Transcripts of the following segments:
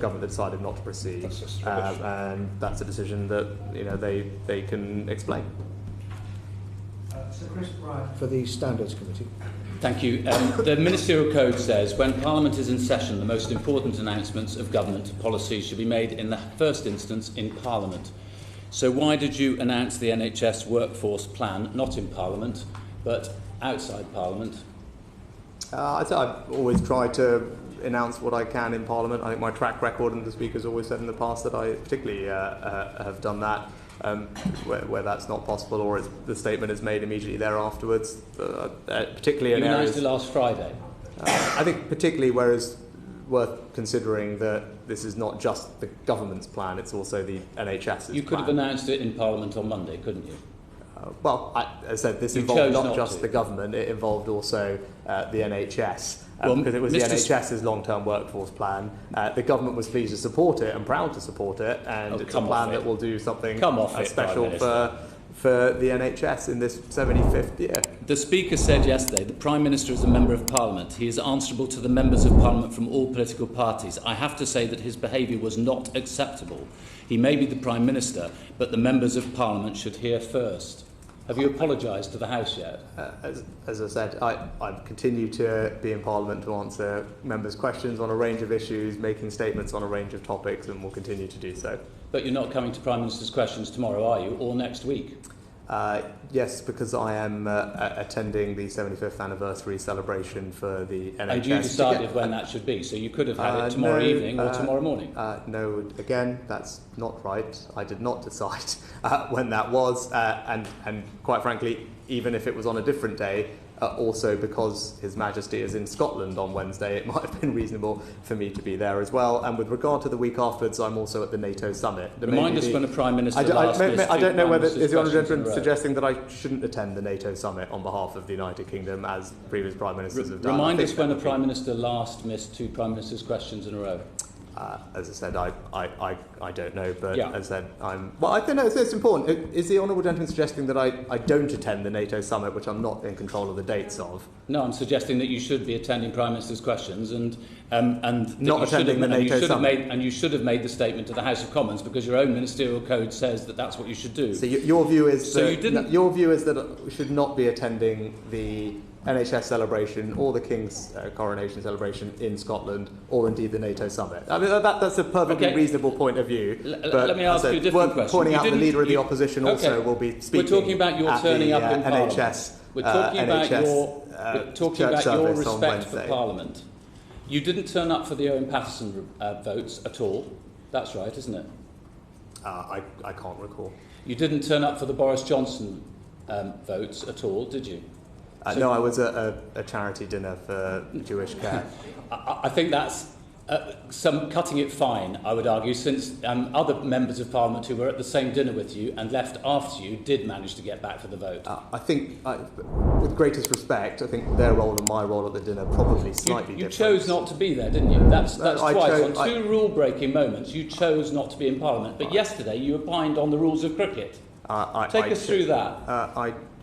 government decided not to proceed, and that's a decision that they can explain. So Chris Bryant for the Standards Committee. Thank you. The Ministerial Code says when Parliament is in session, the most important announcements of government policy should be made in the first instance in Parliament. So why did you announce the NHS workforce plan not in Parliament but outside Parliament? I've always tried to announce what I can in Parliament. I think my track record, and the Speaker's always said in the past that I particularly have done that. Where that's not possible, or the statement is made immediately thereafterwards, particularly in areas... You announced it last Friday. I think particularly where it's worth considering that this is not just the government's plan, it's also the NHS's plan. You could have announced it in Parliament on Monday, couldn't you? As I said, this involved not just the government, it involved also the NHS. Because it was the NHS's long-term workforce plan. The government was pleased to support it and proud to support it, and it's a plan that will do something special for the NHS in this 75th year. The Speaker said yesterday the Prime Minister is a Member of Parliament. He is answerable to the Members of Parliament from all political parties. I have to say that his behaviour was not acceptable. He may be the Prime Minister, but the Members of Parliament should hear first. Have you apologised to the House yet? As I said, I continue to be in Parliament to answer members' questions on a range of issues, making statements on a range of topics, and will continue to do so. But you're not coming to Prime Minister's questions tomorrow, are you, or next week? Yes, because I am attending the 75th anniversary celebration for the NHS. And you decided when that should be, so you could have had it tomorrow evening or tomorrow morning? No, again, that's not right. I did not decide when that was, and quite frankly, even if it was on a different day, also because His Majesty is in Scotland on Wednesday, it might have been reasonable for me to be there as well. And with regard to the week afterwards, I'm also at the NATO summit. Remind us when a Prime Minister I don't know whether is the Honourable Gentleman suggesting that I shouldn't attend the NATO summit on behalf of the United Kingdom, as previous Prime Ministers have done. Remind us when a Prime Minister last missed two Prime Minister's questions in a row. As I said, I don't know, but yeah. As I said, I think it's important. Is the Honourable Gentleman suggesting that I don't attend the NATO summit, which I'm not in control of the dates of? No, I'm suggesting that you should be attending Prime Minister's questions and not attending the NATO summit. And you should have made the statement to the House of Commons because your own ministerial code says that that's what you should do. So your view is your view is that we should not be attending the NHS celebration or the King's coronation celebration in Scotland, or indeed the NATO summit. I mean, that's a perfectly reasonable point of view. Let me ask you a different question. Pointing out the Leader of the Opposition also will be speaking. We're talking about your turning up in Parliament. NHS. We're talking about your respect for Parliament. You didn't turn up for the Owen Paterson votes at all. That's right, isn't it? I can't recall. You didn't turn up for the Boris Johnson votes at all, did you? No, I was at a charity dinner for Jewish care. I think that's some cutting it fine, I would argue, since other members of Parliament who were at the same dinner with you and left after you did manage to get back for the vote. I think, with greatest respect, I think their role and my role at the dinner probably slightly different. You chose not to be there, didn't you? That's twice. On two rule-breaking moments, you chose not to be in Parliament. But yesterday, you opined on the rules of cricket. Take us through that.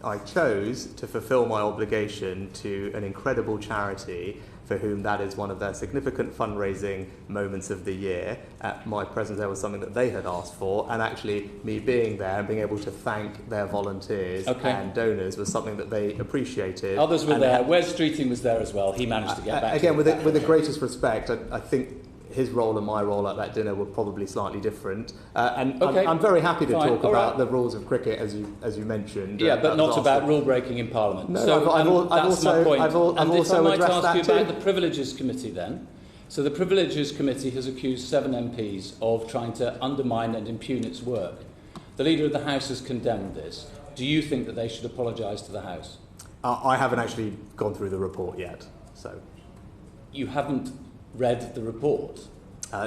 I chose to fulfil my obligation to an incredible charity for whom that is one of their significant fundraising moments of the year. My presence there was something that they had asked for, and actually me being there and being able to thank their volunteers and donors was something that they appreciated. Others were there. Wes Streeting was there as well. He managed to get back. Again, with the greatest respect, I think his role and my role at that dinner were probably slightly different. I'm very happy to talk about the rules of cricket, as you mentioned. Yeah, but not about rule-breaking in Parliament. No, so that's my point. I've also and if I might addressed ask you that about the Privileges Committee then. So the Privileges Committee has accused 7 MPs of trying to undermine and impugn its work. The Leader of the House has condemned this. Do you think that they should apologise to the House? I haven't actually gone through the report yet. So you haven't read the report?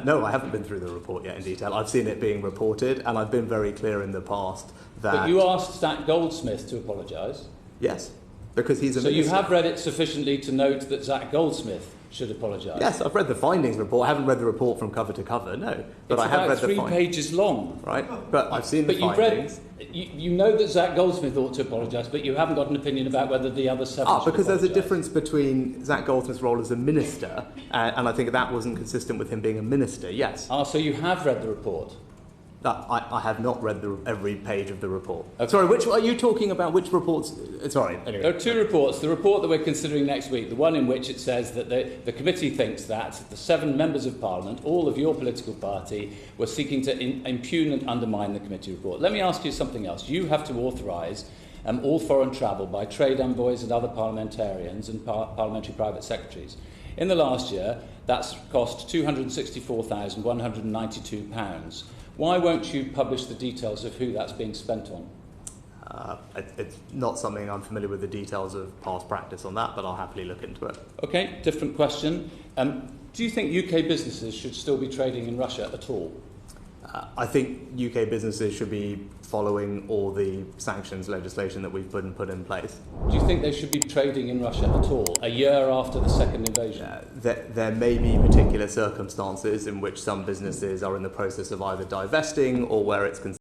No, I haven't been through the report yet in detail. I've seen it being reported, and I've been very clear in the past that... But you asked Zach Goldsmith to apologise? Yes, because he's a minister. So you have read it sufficiently to note that Zach Goldsmith should apologise? Yes, I've read the findings report. I haven't read the report from cover to cover, no. But It's I have read the 3 pages long. Right, but I've seen the But findings. you know that Zach Goldsmith ought to apologise, but you haven't got an opinion about whether the other 7 should Because there's a apologise. difference between Zach Goldsmith's role as a minister, and I think that wasn't consistent with him being a minister, yes. So you have read the report? I have not read every page of the report. Okay. Sorry, which are you talking about? Which reports? Sorry, anyway. There are 2 reports. The report that we're considering next week, the one in which it says that the committee thinks that the 7 members of Parliament, all of your political party, were seeking to impugn and undermine the committee report. Let me ask you something else. You have to authorise all foreign travel by trade envoys and other parliamentarians and parliamentary private secretaries. In the last year, that's cost £264,192. Why won't you publish the details of who that's being spent on? It's not something I'm familiar with the details of past practice on that, but I'll happily look into it. Okay, different question. Do you think UK businesses should still be trading in Russia at all? I think UK businesses should be following all the sanctions legislation that we've put in place. Do you think they should be trading in Russia at all, a year after the second invasion? There may be particular circumstances in which some businesses are in the process of either divesting or where it's